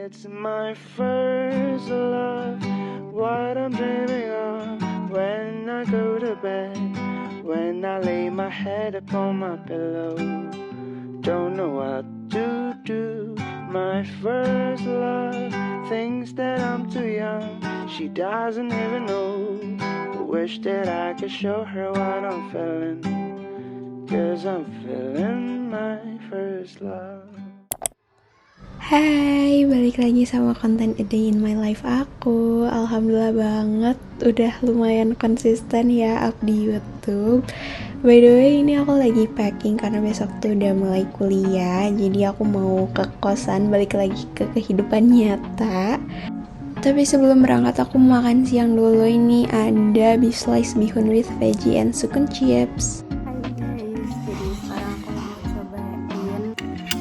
It's my first love, what I'm dreaming of when I go to bed, when I lay my head upon my pillow. Don't know what to do, my first love thinks that I'm too young. She doesn't even know. Wish that I could show her what I'm feeling, 'cause I'm feeling my first love. Hai, balik lagi sama konten A Day in My Life aku. Alhamdulillah banget, udah lumayan konsisten ya up di YouTube. By the way, ini aku lagi packing karena besok tuh udah mulai kuliah. Jadi aku mau ke kosan, balik lagi ke kehidupan nyata. Tapi sebelum berangkat aku makan siang dulu. Ini ada beef slice bihun with veggie and sukun chips. Hai guys, jadi sekarang aku mau cobain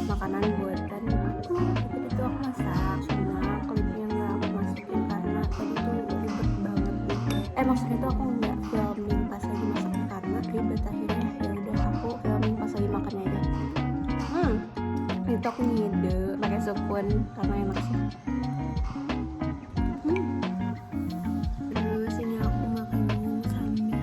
makanan buatan aku. Tadi tuh aku masak, cuma klipnya nggak aku masukin karena tadi tuh ribet banget gitu. Maksudnya tuh aku nggak filming pas lagi masak karena ribet. Akhirnya ya udah aku filming pas lagi makannya aja. Itu aku ngide pakai sukun karena enak sih. Terus ini aku makan sambil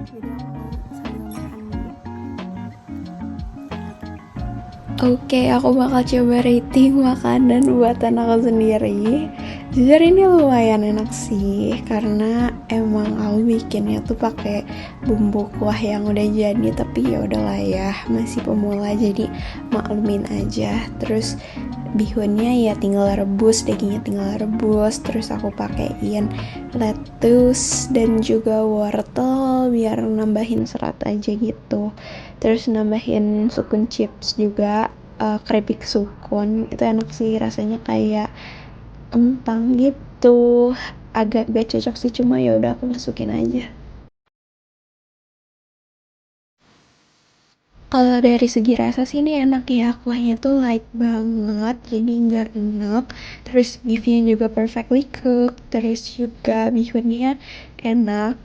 jadi aku sambil makan dulu. Oke, aku bakal coba rating makanan buatan aku sendiri. Jujur ini lumayan enak sih, karena emang aku bikinnya tuh pakai bumbu kuah yang udah jadi. Tapi ya udahlah ya, masih pemula jadi maklumin aja. Terus bihunnya ya tinggal rebus, dagingnya tinggal rebus. Terus aku pakein lettuce dan juga wortel biar nambahin serat aja gitu. Terus nambahin sukun chips juga, keripik sukun. Itu enak sih, rasanya kayak kentang gitu. Agak gak cocok sih, cuma ya udah aku masukin aja. Kalau dari segi rasa sih ini enak ya, kuahnya tuh light banget, jadi nggak enak. Terus beefnya juga perfectly cooked, terus juga bihunnya enak,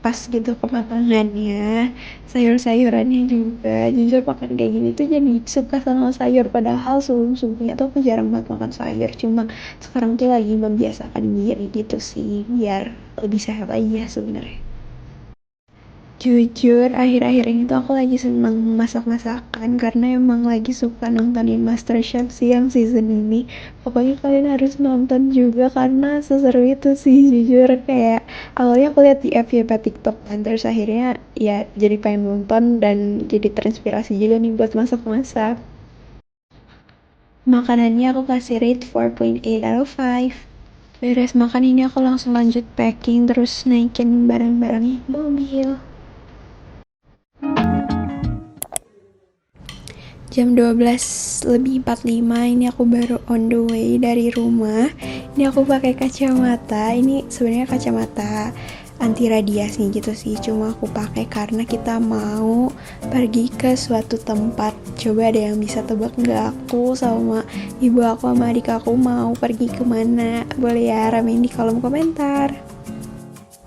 pas gitu kematangannya. Sayur-sayurannya juga, jujur makan kayak gini tuh jadi suka sama sayur. Padahal sebelum-sebelumnya tuh aku jarang banget makan sayur, cuma sekarang tuh lagi membiasakan diri gitu sih, biar lebih sehat aja sebenarnya. Jujur, akhir-akhir ini tuh aku lagi seneng masak-masakan karena emang lagi suka nontonin MasterChef sih yang season ini. Pokoknya kalian harus nonton juga karena seseru itu sih, jujur. Kayak awalnya aku lihat di FYP TikTok kan, terus akhirnya ya jadi pengen nonton dan jadi terinspirasi juga nih buat masak-masak. Makanannya aku kasih rate 4.8 out of 5. Beres makan ini aku langsung lanjut packing, terus naikin barang-barangnya ke mobil. Jam 12:45 ini aku baru on the way dari rumah. Ini aku pakai kacamata. Ini sebenarnya kacamata anti radiasi gitu sih. Cuma aku pakai karena kita mau pergi ke suatu tempat. Coba ada yang bisa tebak nggak, aku sama ibu aku sama adik aku mau pergi kemana? Boleh ya ramein di kolom komentar.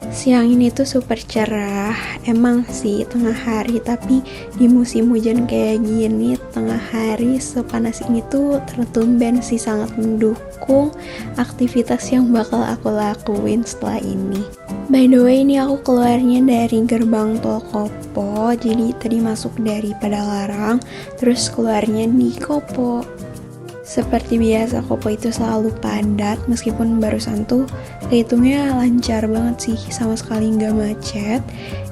Siang ini tuh super cerah, emang sih tengah hari, tapi di musim hujan kayak gini, tengah hari sepanas ini tuh tertumben sih, sangat mendukung aktivitas yang bakal aku lakuin setelah ini. By the way, ini aku keluarnya dari gerbang tol Kopo, jadi tadi masuk dari Padalarang, terus keluarnya di Kopo. Seperti biasa, Kopo itu selalu padat, meskipun barusan tuh kehitungnya lancar banget sih, sama sekali nggak macet.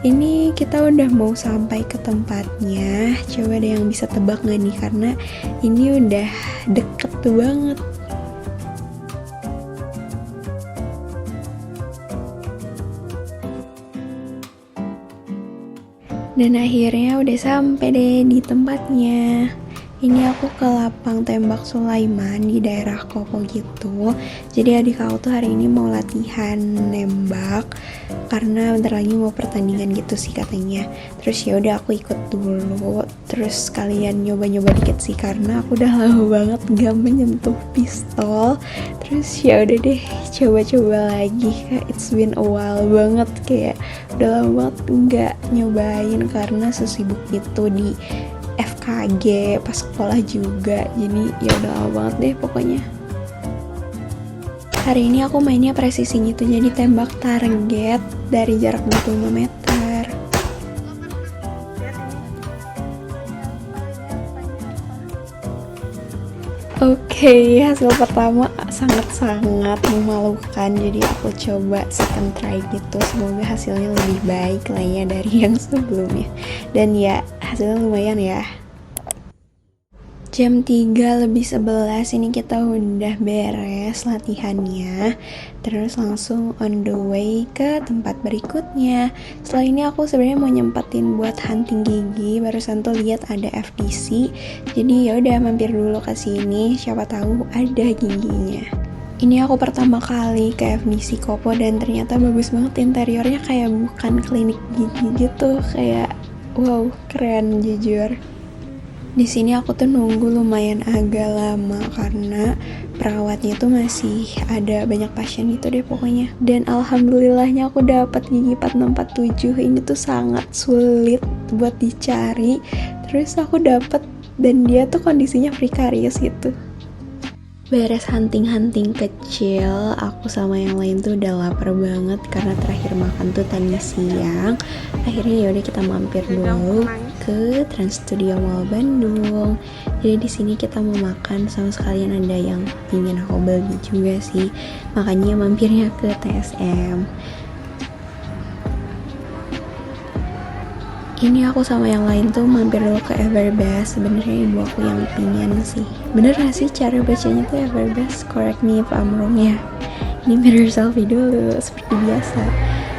Ini kita udah mau sampai ke tempatnya, coba deh yang bisa tebak nggak nih, karena ini udah deket banget. Dan akhirnya udah sampai deh di tempatnya. Ini aku ke lapang tembak Sulaiman di daerah Kopo gitu. Jadi adik aku tuh hari ini mau latihan nembak karena bentar lagi mau pertandingan gitu sih katanya. Terus ya udah aku ikut dulu. Terus kalian nyoba-nyoba dikit sih karena aku udah lama banget gak menyentuh pistol. Terus ya udah deh coba-coba lagi. It's been a while banget, kayak udah lama banget nggak nyobain karena sesibuk itu di FKG pas sekolah juga, jadi ya udah lama banget deh pokoknya. Hari ini aku mainnya presisi gitu, jadi tembak target dari jarak 25 meter. Oke, hasil pertama sangat-sangat memalukan, jadi aku coba second try gitu. Semoga hasilnya lebih baik lah ya dari yang sebelumnya. Dan ya, hasilnya lumayan ya. Jam 3:11 ini kita udah beres latihannya. Terus langsung on the way ke tempat berikutnya. Setelah ini aku sebenarnya mau nyempetin buat hunting gigi. Barusan tuh lihat ada FDC. Jadi ya udah mampir dulu ke sini, siapa tahu ada giginya. Ini aku pertama kali ke FDC Kopo dan ternyata bagus banget interiornya, kayak bukan klinik gigi gitu, kayak wow, keren jujur. Di sini aku tuh nunggu lumayan agak lama karena perawatnya tuh masih ada banyak pasien gitu deh pokoknya. Dan alhamdulillahnya aku dapat gigi 4647. Ini tuh sangat sulit buat dicari. Terus aku dapat dan dia tuh kondisinya prekarius gitu. Beres hunting-hunting kecil, aku sama yang lain tuh udah lapar banget karena terakhir makan tuh tadi siang. Akhirnya yaudah kita mampir dulu ke Trans Studio Mall Bandung. Jadi di sini kita mau makan, sama sekalian ada yang ingin aku beli juga sih. Makanya mampirnya ke TSM. Ini aku sama yang lain tuh mampir dulu ke Everbest. Sebenarnya ibu aku yang pingin sih. Bener gak sih cara bacanya tuh Everbest? Correct me if I'm wrong ya. Ini mirror selfie dulu seperti biasa.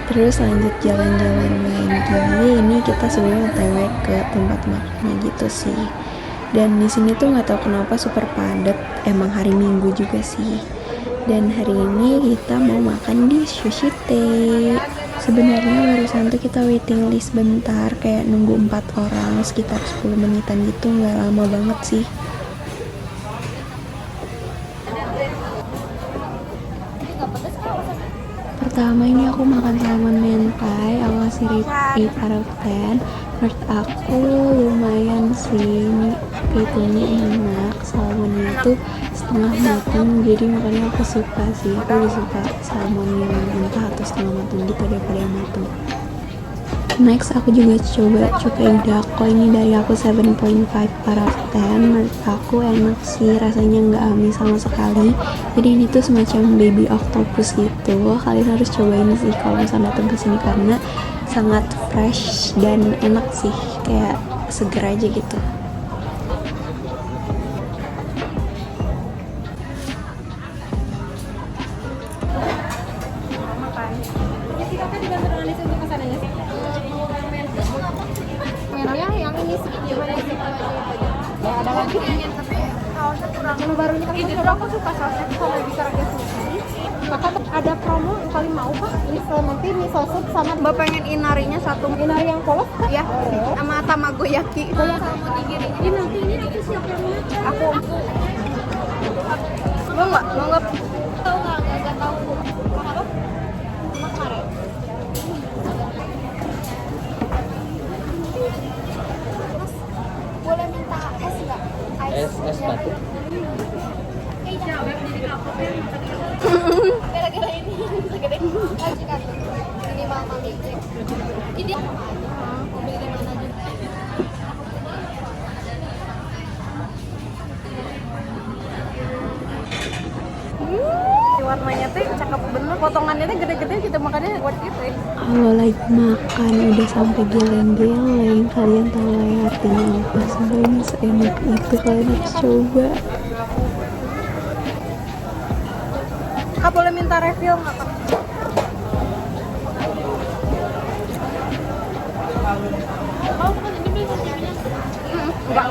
Terus lanjut jalan-jalan lagi. Ini kita sebenarnya OTW ke tempat makannya gitu sih. Dan di sini tuh nggak tahu kenapa super padat. Emang hari Minggu juga sih. Dan hari ini kita mau makan di Sushi Tei. Sebenarnya barusan tuh kita waiting list bentar, kayak nunggu 4 orang sekitar 10 menitan gitu, nggak lama banget sih. Pertama ini aku makan salmon mentai, aku kasih 8 out of 10. Menurut aku lumayan sih, ini hitungnya enak, salmonnya tuh setengah matang, jadi makanya aku suka sih. Aku lebih suka salmon yang mentah atau setengah matang gitu daripada yang matang. Next aku juga coba cukai dako, ini dari aku 7.5 out of 10. Menurut aku enak sih, rasanya nggak amis sama sekali. Jadi ini tuh semacam baby octopus gitu. Kalian harus cobain sih kalau misalnya datang ke sini karena sangat fresh dan enak sih, kayak seger aja gitu. Merahnya yang ini sih, gimana sih? Ya ada lagi. Sausnya kurang. Yang baru ini kan jujur aku suka sausnya kalau bisa rakyat sendiri. Maka ada promo yang paling mau Pak. Ini nanti miso soup sama Mbak pengen inarinya satu. Inari yang polos Pak? Ya. Sama tamagoyaki. Sama nigiri. Ini nanti ini siapa yang makan? Aku. Mau nggak? Mau nggak? Tahu nggak tahu. Apa? Makare. Boleh minta es nggak? Es batu. Gara-gara ini segede kan minimal mami. Ini mau beli di mana aja? Warnanya tuh cakep bener, potongannya tuh gede-gede gitu, makanya buat gitu ya. Kalau lagi makan udah sampai geleng-geleng, kalian tahu lah ya artinya apa. Sebenarnya seenak itu, kalian harus coba. Kak boleh minta refill nggak Kak? Enggak.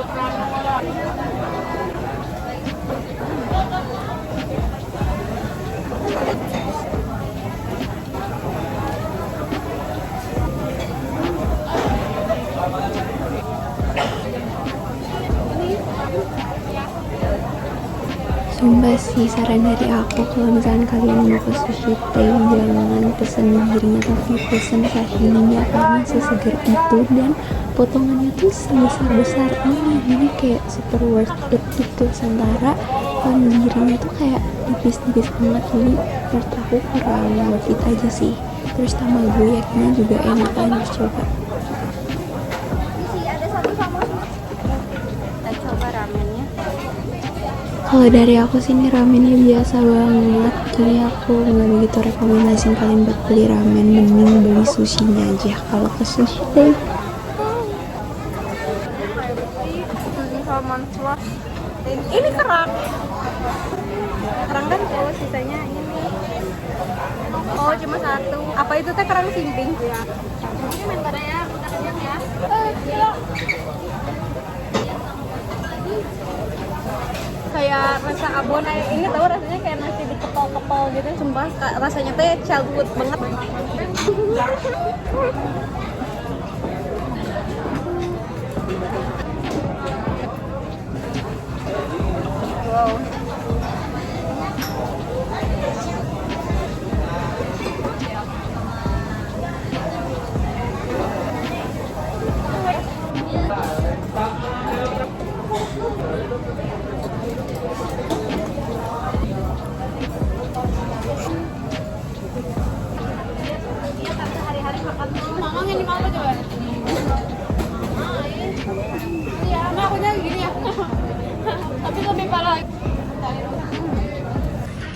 Sumpah sih, saran dari aku kalau misalkan kalian mau ke Sushi Tei, jangan pesen nigirinya tapi pesen sashiminya karena sesegar itu dan potongannya tuh sebesar-besar ini, jadi kayak super worth it gitu. Sementara kalau nigirinya tuh kayak tipis-tipis banget, jadi menurut aku kurang worth it aja sih. Terus tamagoyakinya juga enak, kalian harus coba. Kita coba ramennya. Kalau dari aku sih ini ramennya biasa banget, jadi aku nggak begitu rekomendasiin kalian buat beli ramen, mending beli sushinya aja kalau ke Sushi Tei. Sushi salmon slot. Ini kerang. Kerang kan kalau sisanya ini. Oh, cuma satu. Apa itu teh kerang simping? Ya. Ini mentara ya, bukan yang ya. Kayak rasa abon ini tahu rasanya kayak nasi dikepal-kepal gitu, sumpah rasanya teh childhood banget. Wow.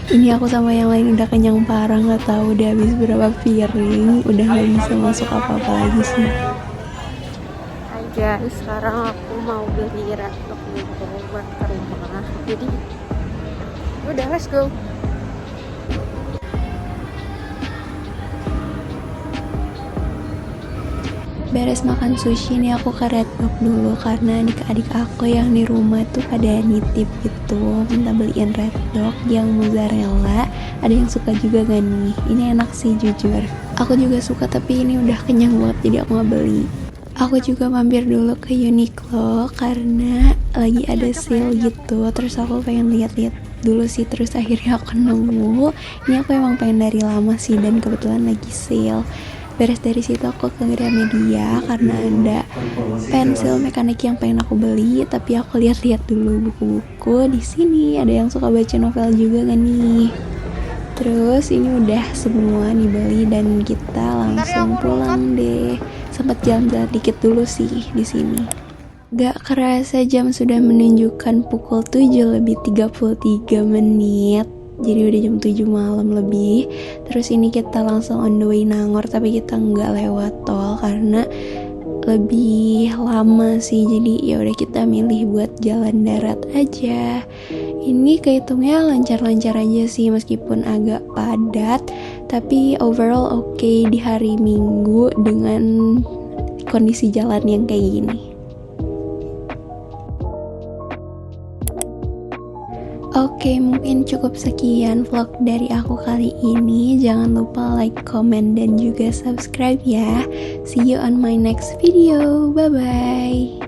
Ini aku sama yang lain udah kenyang parah, nggak tahu udah habis berapa piring, udah nggak bisa masuk apa-apa lagi sih. Hai guys, sekarang aku mau beli red dog gitu buat ke rumah. Jadi udah, let's go. Beres makan sushi nih aku ke Red Dog dulu karena adik-adik aku yang di rumah tuh pada nitip gitu, minta beliin Red Dog yang mozzarella. Ada yang suka juga gak nih? Ini enak sih jujur. Aku juga suka tapi ini udah kenyang banget jadi aku gak beli. Aku juga mampir dulu ke Uniqlo karena lagi ada sale gitu. Terus aku pengen lihat-lihat dulu sih, terus akhirnya aku nemu. Ini aku emang pengen dari lama sih dan kebetulan lagi sale. Beres dari situ aku ke Gramedia karena ada pensil mekanik yang pengen aku beli, tapi aku lihat-lihat dulu buku-buku di sini. Ada yang suka baca novel juga kan nih. Terus ini udah semua dibeli dan kita langsung pulang deh. Sempat jalan-jalan dikit dulu sih di sini. Gak kerasa jam sudah menunjukkan pukul 7:33. Jadi udah jam 7 malam lebih. Terus ini kita langsung on the way Nangor, tapi kita nggak lewat tol karena lebih lama sih. Jadi ya udah kita milih buat jalan darat aja. Ini kehitungnya lancar-lancar aja sih meskipun agak padat, tapi overall oke di hari Minggu dengan kondisi jalan yang kayak gini. Oke, mungkin cukup sekian vlog dari aku kali ini. Jangan lupa like, comment, dan juga subscribe ya. See you on my next video. Bye-bye.